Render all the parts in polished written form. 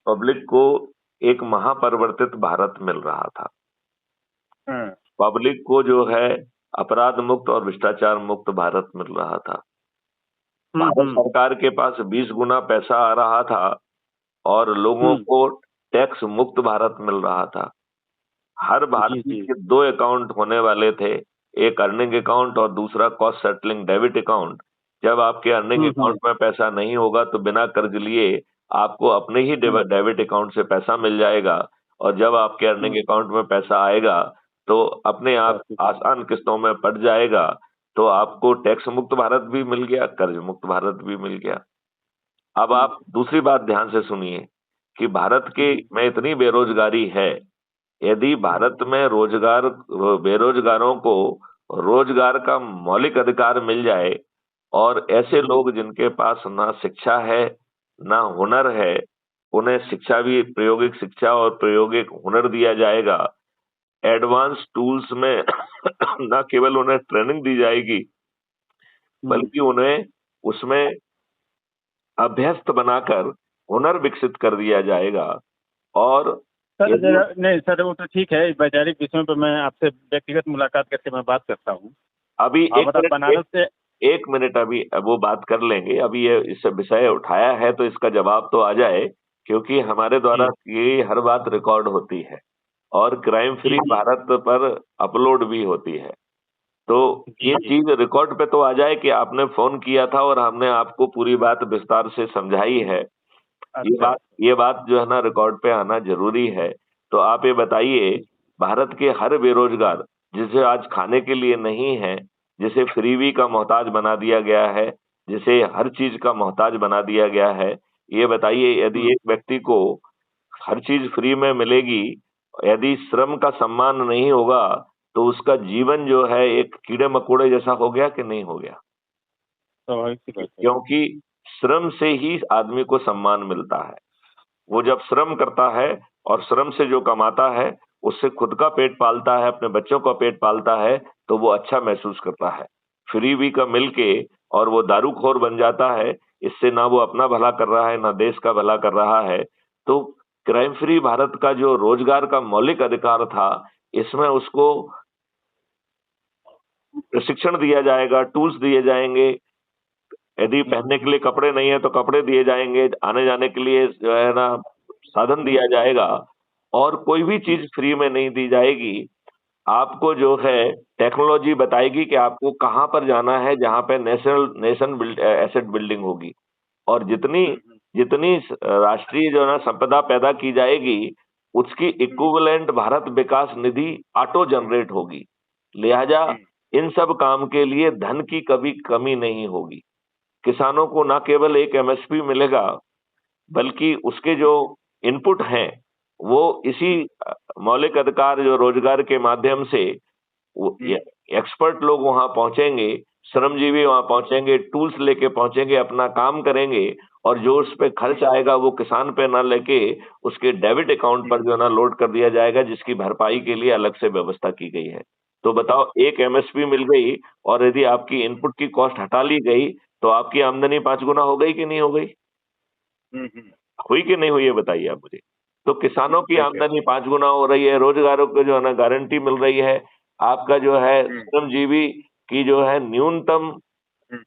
Public को एक महापरिवर्तित भारत मिल रहा था। हम्म, पब्लिक को जो है अपराध मुक्त और भ्रष्टाचार मुक्त भारत मिल रहा था। भारत हम्म, सरकार के पास 20 गुना पैसा आ रहा था और लोगों हम्म, को टैक्स मुक्त भारत मिल रहा था। हर जी भारतीय जी। के 2 अकाउंट होने वाले थे, एक अर्निंग अकाउंट और दूसरा कॉस्ट सेटलिंग डेबिट अकाउंट। जब आपके अर्निंग हम्म, अकाउंट में पैसा नहीं होगा तो बिना कर्ज लिए आपको अपने ही हम्म, डेबिट अकाउंट से पैसा मिल जाएगा, और जब आपके अर्निंग हम्म, अकाउंट में पैसा आएगा तो अपने आप काफी। आसान किस्तों में पड़ जाएगा। तो आपको टैक्स मुक्त भारत भी मिल गया, कर्ज मुक्त भारत भी मिल गया। अब हम्म, आप दूसरी बात ध्यान से सुनिए कि भारत के हम्म, में इतनी बेरोजगारी है। यदि हम्म, भारत में बेरोजगारों को रोजगार का मौलिक अधिकार मिल जाए और ऐसे हम्म, लोग जिनके पास ना शिक्षा है ना हुनर है, उन्हें शिक्षा भी प्रायोगिक शिक्षा और प्रायोगिक हुनर दिया जाएगा। एडवांस टूल्स में न केवल उन्हें ट्रेनिंग दी जाएगी, हम्म। बल्कि उन्हें उसमें अभ्यस्त बनाकर हुनर विकसित कर दिया जाएगा। और सर यदि नहीं सर, वो तो ठीक है, वैचारिक विषयों पर मैं आपसे व्यक्तिगत मुलाकात करके मैं बात करता हूँ। अभी आप एक बता मिनट बनारस से। एक मिनट अभी वो बात कर लेंगे। अभी ये इस विषय उठाया है तो इसका जवाब तो आ जाए, क्योंकि हमारे द्वारा जी ये हर बात रिकॉर्ड होती है और क्राइम जी फ्री जी भारत पर अपलोड भी होती है। तो जी ये जी। चीज रिकॉर्ड पे तो आ जाए कि आपने फोन किया था और हमने आपको पूरी बात विस्तार से समझाई है। ये अच्छा बात अच्छा। ये बात जो है ना रिकॉर्ड पे आना जरूरी है। तो आप ये बताइए, भारत के हर बेरोजगार जिसे आज खाने के लिए नहीं है, जिसे फ्रीबी का मोहताज बना दिया गया है, जिसे हर चीज का मोहताज बना दिया गया है, ये बताइए यदि हम्म, एक व्यक्ति को हर चीज फ्री में मिलेगी, यदि श्रम का सम्मान नहीं होगा, तो उसका जीवन जो है एक कीड़े मकोड़े जैसा हो गया कि नहीं हो गया? स्वाभाविक सी बात है। क्योंकि श्रम से ही आदमी को सम्मान मिलता है। वो जब श्रम करता है और श्रम से जो कमाता है उससे खुद का पेट पालता है, अपने बच्चों का पेट पालता है, तो वो अच्छा महसूस करता है। फ्रीबी का मिलके और वो दारूखोर बन जाता है, इससे ना वो अपना भला कर रहा है ना देश का भला कर रहा है। तो क्राइम फ्री भारत का जो रोजगार का मौलिक अधिकार था, इसमें उसको प्रशिक्षण दिया जाएगा, टूल्स दिए जाएंगे। यदि हम्म, पहनने के लिए कपड़े नहीं है तो कपड़े दिए जाएंगे, आने जाने के लिए जो है ना साधन दिया जाएगा। और कोई भी हम्म, चीज फ्री में नहीं दी जाएगी। आपको जो है टेक्नोलॉजी बताएगी कि आपको कहाँ पर जाना है जहाँ पे नेशन एसेट बिल्डिंग होगी। और जितनी हम्म, जितनी राष्ट्रीय जो है ना संपदा पैदा की जाएगी, उसकी हम्म, इक्विवेलेंट भारत विकास निधि ऑटो जनरेट होगी। लिहाजा हम्म, इन सब काम के लिए धन की कभी कमी नहीं होगी। किसानों को ना केवल एक एमएसपी मिलेगा, बल्कि उसके जो इनपुट हैं वो इसी मौलिक अधिकार जो रोजगार के माध्यम से वो हम्म, एक्सपर्ट लोग वहां पहुंचेंगे, श्रमजीवी वहां पहुंचेंगे, टूल्स लेके पहुंचेंगे, अपना काम करेंगे। और जो उस पे खर्च हम्म, आएगा वो किसान पे ना लेके उसके डेबिट अकाउंट हम्म, पर जो है ना लोड कर दिया जाएगा, जिसकी भरपाई के लिए अलग से व्यवस्था की गई है। तो बताओ, एक एमएसपी मिल गई और यदि आपकी इनपुट की कॉस्ट हटा ली गई, तो आपकी आमदनी 5 गुना हो गई कि नहीं हो गई? हम्म। हुई कि नहीं हुई, ये बताइए आप मुझे। तो किसानों की सही कह रहे आमदनी 5 गुना हो रही है, रोजगारों को जो है ना गारंटी मिल रही है। आपका जो है हैं। श्रमजीवी की जो है न्यूनतम हम्म,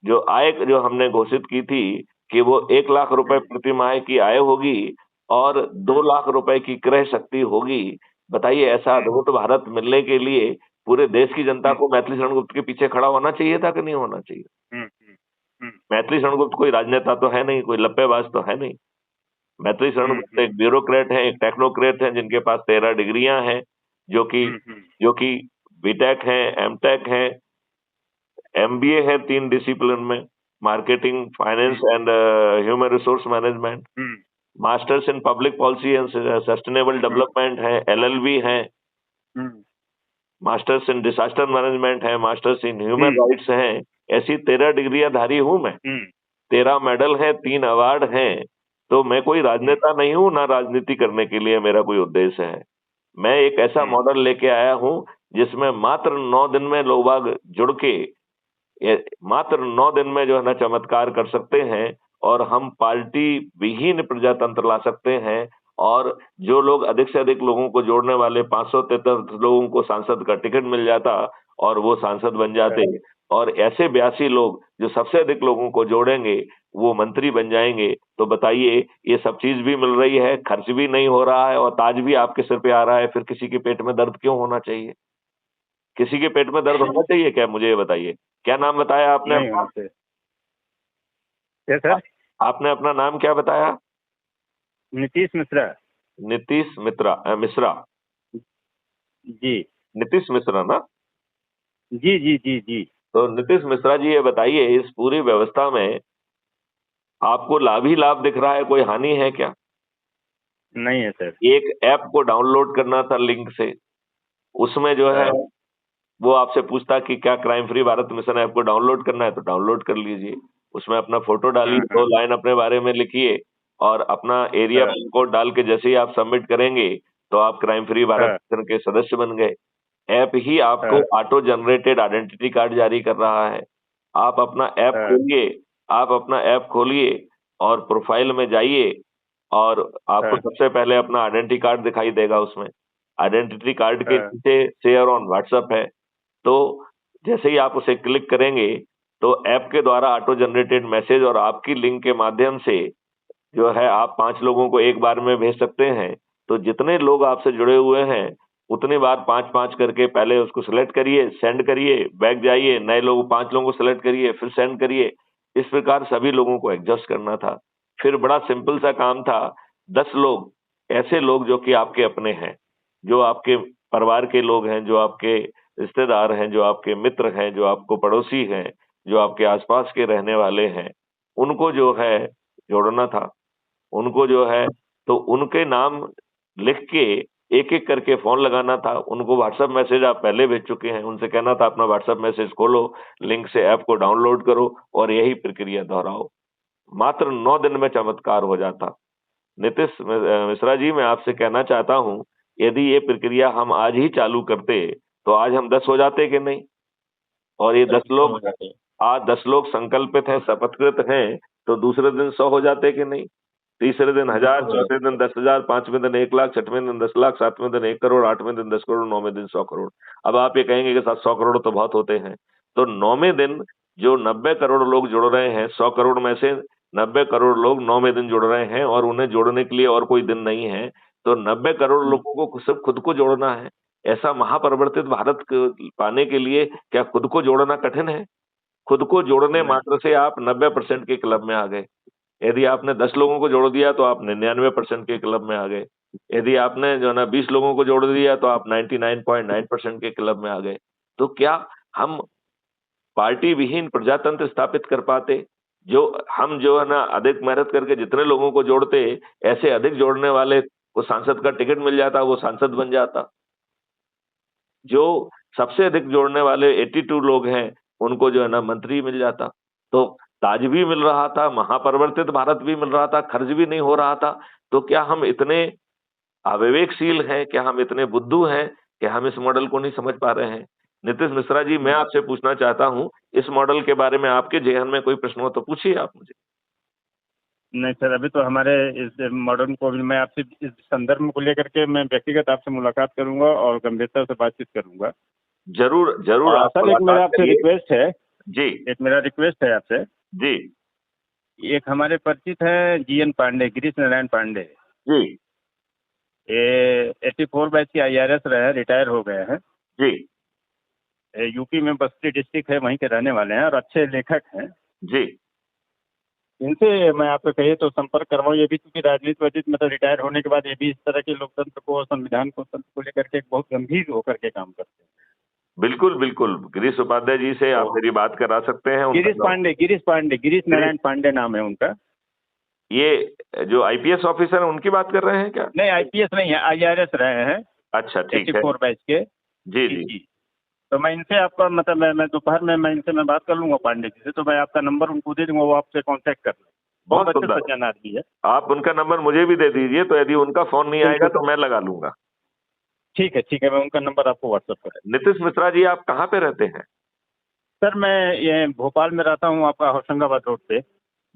जो आय जो हमने घोषित की थी कि वो 1 लाख रुपए हम्म, प्रति माह की आय होगी और दो हम्म, लाख रुपए की क्रय शक्ति होगी। बताइए, ऐसा हम्म, अद्भुत भारत मिलने के लिए पूरे देश की जनता हम्म, को मैथिली शरण गुप्त के पीछे खड़ा होना चाहिए था कि नहीं होना चाहिए? हम्म, हम्म, हम्म, मैथिली शरण गुप्त कोई राजनेता तो है नहीं, कोई लप्पेबाज तो है नहीं। मैथिली शरण हम्म, गुप्ता एक ब्यूरोक्रेट हैं, एक टेक्नोक्रेट हैं, जिनके पास 13 डिग्रियां हैं, जो कि हम्म, जो कि बीटेक हैं, एमटेक हैं, एमबीए है 3 डिसिप्लिन में, marketing, finance hmm, and human resource management, hmm, masters in public policy and sustainable hmm, development है, एलएलबी है, हम्म, मास्टर्स इन डिजास्टर मैनेजमेंट है, masters in human hmm, rights हैं। ऐसी 13 डिग्रियां धारी हूं मैं। हम्म, 13 मेडल हैं, 3 अवार्ड हैं। तो मैं कोई हम्म, राजनेता नहीं हूं, ना राजनीति करने के लिए मेरा कोई उद्देश्य है। मैं एक ऐसा हम्म, मॉडल लेके आया हूं जिसमें मात्र 9 दिन में लोग बाग जुड़ के, मात्र 9 दिन में जो है ना चमत्कार कर सकते हैं। और हम पार्टी विहीन प्रजातंत्र ला सकते हैं। और जो लोग अधिक से अधिक लोगों को जोड़ने वाले 573 लोगों को सांसद का टिकट मिल जाता और वो सांसद बन जाते, और ऐसे 82 लोग जो सबसे अधिक लोगों को जोड़ेंगे वो मंत्री बन जाएंगे। तो बताइए, ये सब चीज भी मिल रही है, खर्च भी नहीं हो रहा है और ताज भी आपके सिर पे आ रहा है, फिर किसी के पेट में दर्द क्यों होना चाहिए? किसी के पेट में दर्द होना चाहिए क्या? मुझे ये बताइए। क्या नाम बताया आपने नहीं अपना? होना चाहिए। क्या सर? आपने अपना नाम क्या बताया? नीतीश मिश्रा। नीतीश मिश्रा। जी नीतीश मिश्रा ना? जी जी जी जी। तो नीतीश मिश्रा जी, ये बताइए, इस पूरी व्यवस्था में आपको लाभ ही लाभ दिख रहा है, कोई हानि है क्या? नहीं है सर। एक ऐप को डाउनलोड करना था लिंक से, उसमें जो है वो आपसे पूछता कि क्या crime free Bharat mission app को डाउनलोड करना है, तो डाउनलोड कर लीजिए। उसमें अपना फोटो डालिए, हाँ 2 हाँ लाइन अपने बारे में लिखिए और अपना एरिया हाँ कोड डाल के जैसे ही आप सबमिट करेंगे तो आप क्राइम फ्री भारत हाँ मिशन के सदस्य बन गए। ऐप ही आपको हाँ ऑटो जनरेटेड आइडेंटिटी कार्ड जारी कर रहा है। आप अपना ऐप हाँ खोलिए, आप अपना ऐप खोलिए और प्रोफाइल में जाइए और आपको हाँ सबसे पहले अपना आइडेंटिटी कार्ड दिखाई देगा उसमें। आइडेंटिटी कार्ड के हाँ नीचे शेयर ऑन व्हाट्सएप है। तो जैसे ही आप उसे क्लिक करेंगे तो ऐप के द्वारा ऑटो जनरेटेड मैसेज और आपकी लिंक के माध्यम से जो है आप 5 लोगों को एक बार में भेज सकते हैं। तो जितने लोग आपसे जुड़े हुए हैं उतनी बार 5-5 करके पहले उसको सेलेक्ट करिए, सेंड करिए, बैक जाइए, नए लोग 5 लोगों को सेलेक्ट करिए, फिर सेंड करिए। इस प्रकार सभी लोगों को एडजस्ट करना था। फिर बड़ा सिंपल सा काम था। 10 लोग, ऐसे लोग जो कि आपके अपने हैं, जो आपके परिवार के लोग हैं, जो आपके रिश्तेदार हैं, जो आपके मित्र हैं, जो आपको पड़ोसी हैं, जो आपके आसपास के रहने वाले हैं, उनको जो है जोड़ना था। उनको जो है तो उनके नाम लिख के एक-एक करके फ़ोन लगाना था। उनको व्हाट्सएप मैसेज आप पहले भेज चुके हैं, उनसे कहना था अपना व्हाट्सएप मैसेज खोलो, लिंक से ऐप को डाउनलोड करो और यही प्रक्रिया दोहराओ। मात्र 9 दिन में चमत्कार हो जाता। मिश्रा जी, मैं आपसे कहना चाहता हूँ, यदि ये प्रक्रिया हम आज ही चालू करते, तो आज हम 10 हो जाते कि नहीं? और ये 10 हो लोग, जाते हैं। आज 10 लोग संकल्पित हैं, शपथकृत हैं, तो दूसरे दिन 100 हो जाते कि नहीं? तीसरे दिन 1000, बिल्कुल हो चौथे जाते दिन 10,000, 5वें दिन 1 लाख, छठवें दिन 10 लाख, 7वें दिन 1 करोड़, 8वें दिन 10 करोड़, 9वें दिन 100 करोड़। अब आप ये कहेंगे कि साहब 100 करोड़ तो बहुत होते हैं। तो 9वें दिन जो 90 करोड़ लोग जुड़ रहे हैं, 100 करोड़ में से 90 करोड़ लोग 9वें दिन जुड़ रहे हैं और उन्हें जोड़ने के लिए और कोई दिन नहीं है। तो 90 करोड़ हैं। लोगों को सिर्फ खुद को जोड़ना है। ऐसा महापरिवर्तित भारत क पाने के लिए क्या खुद को जोड़ना कठिन है? खुद को जोड़ने नहीं। मात्र से आप 90% के क्लब में आ गए। यदि आपने 10 लोगों को जोड़ दिया तो आप 99% के क्लब में आ गए। यदि आपने जो है ना 20 लोगों को जोड़ दिया तो आप 99.9% के क्लब में आ गए। तो क्या हम पार्टी विहीन प्रजातंत्र स्थापित कर पाते? जो हम जो है ना अधिक मेहनत करके जितने लोगों को जोड़ते, ऐसे अधिक जोड़ने वाले को सांसद का टिकट मिल जाता, वो सांसद बन जाता। जो सबसे अधिक जोड़ने वाले 82 लोग हैं, उनको जो है ना मंत्री मिल जाता। तो ताज भी मिल रहा था, महापरिवर्तित भारत भी मिल रहा था, खर्च भी नहीं हो रहा था। तो क्या हम इतने अविवेकशील हैं, क्या हम इतने बुद्धू हैं कि हम इस मॉडल को नहीं समझ पा रहे हैं? नीतीश मिश्रा जी, मैं आपसे पूछना चाहता हूँ, इस मॉडल के बारे में आपके ज़हन में कोई प्रश्न हो तो पूछिए आप मुझे। नहीं सर, अभी तो हमारे इस मॉडर्न को भी मैं आपसे इस संदर्भ को लेकर के मैं व्यक्तिगत आपसे मुलाकात करूंगा और गंभीरता से बातचीत करूंगा। ज़रूर, ज़रूर और आप सर एक मेरा मुलाकात आपसे करिए। रिक्वेस्ट है। जी, एक मेरा रिक्वेस्ट है आपसे। जी, एक हमारे परिचित हैं GN पांडे, गिरीश नारायण पांडे। जी, ये 84 बैच के IRS रहे, रिटायर हो गए हैं। जी, यूपी में बस्ती डिस्ट्रिक्ट है, वहीं के रहने वाले हैं और अच्छे लेखक हैं। जी। इनसे मैं आपको कहिए तो संपर्क करवाऊँ। ये भी क्योंकि राजनीति वाजनीति मतलब रिटायर होने के बाद ये भी इस तरह के लोकतंत्र को, संविधान को, तंत्र को लेकर के एक बहुत गंभीर होकर के काम करते हैं। बिल्कुल, बिल्कुल। गिरीश उपाध्याय जी से आप तो मेरी बात करा सकते हैं। उनका नाम गिरीश गिरीश, नारायण पांडे नाम है उनका। ये जो आईपीएस ऑफिसर है उनकी बात कर रहे हैं क्या? नहीं, IPS नहीं है, IRS रहे हैं, अच्छा, ठीक है। 84 बैच के। जी, जी जी। जी। तो मैं इनसे आपका मतलब मैं दोपहर में मैं इनसे मैं बात कर लूंगा पांडे जी से, तो मैं आपका नंबर उनको दे दूंगा, वो आपसे कांटेक्ट कर लें। बहुत बहुत अच्छे सुंदर। सज्जन आदमी है। आप उनका नंबर मुझे भी दे दीजिए, तो यदि उनका फ़ोन नहीं आएगा बिल्कुल। तो मैं लगा लूँगा। ठीक है, मैं उनका नंबर आपको व्हाट्सअप कर। नीतीश मिश्रा जी, आप कहाँ पे रहते हैं? सर मैं ये भोपाल में रहता हूँ, आपका होशंगाबाद रोड पे।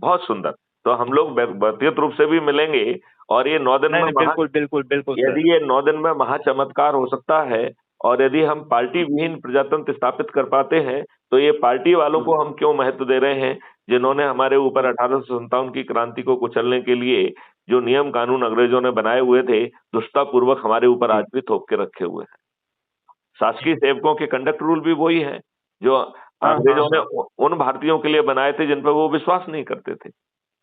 बहुत सुंदर। तो हम लोग व्यक्तिगत रूप से भी मिलेंगे। और ये 9 दिन नहीं में नहीं, बिल्कुल बिल्कुल बिल्कुल सर। यदि ये 9 दिन में महाचमत्कार हो सकता है, और यदि हम पार्टी विहीन प्रजातंत्र स्थापित कर पाते हैं, तो ये पार्टी वालों को हम क्यों महत्व दे रहे हैं, जिन्होंने हमारे ऊपर 1857 की क्रांति को कुचलने के लिए जो नियम कानून अंग्रेजों ने बनाए हुए थे, दुष्टतापूर्वक हमारे ऊपर आज भी थोप के रखे हुए हैं। शासकीय सेवकों के कंडक्ट रूल भी वही है जो हाँ हाँ अंग्रेजों ने हाँ। उन भारतीयों के लिए बनाए थे जिन पर वो विश्वास नहीं करते थे।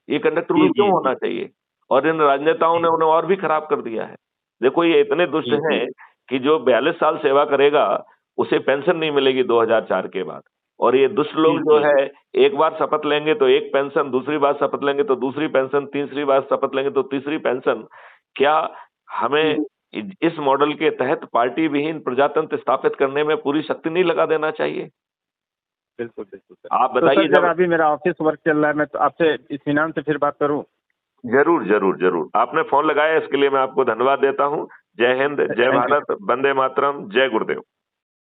ये कंडक्ट जी रूल क्यों जी होना जी चाहिए? और इन राजनेताओं ने जी उन्हें और भी खराब कर दिया है। देखो, ये इतने दुष्ट जी जी। हैं कि जो 42 साल सेवा करेगा, उसे पेंशन नहीं मिलेगी 2004 के बाद। और ये दुष्ट जी लोग जो जी। है, एक बार शपथ लेंगे तो एक पेंशन, दूसरी बार शपथ लेंगे तो दूसरी पेंशन, तीसरी बार शपथ लेंगे तो तीसरी पेंशन। क्या हमें इस मॉडल के तहत पार्टी विहीन प्रजातंत्र स्थापित करने में पूरी शक्ति नहीं लगा देना चाहिए? बिल्कुल बिल्कुल सर। आप तो बताइए सर जरा जब। अभी मेरा ऑफिस वर्क चल रहा है, मैं तो आपसे इत्मीनान से फिर बात करूं। जरूर जरूर जरूर, आपने फोन लगाया, इसके लिए मैं आपको धन्यवाद देता हूँ। जय हिंद, जय थैंक यू। भारत, वंदे मातरम, जय गुरुदेव।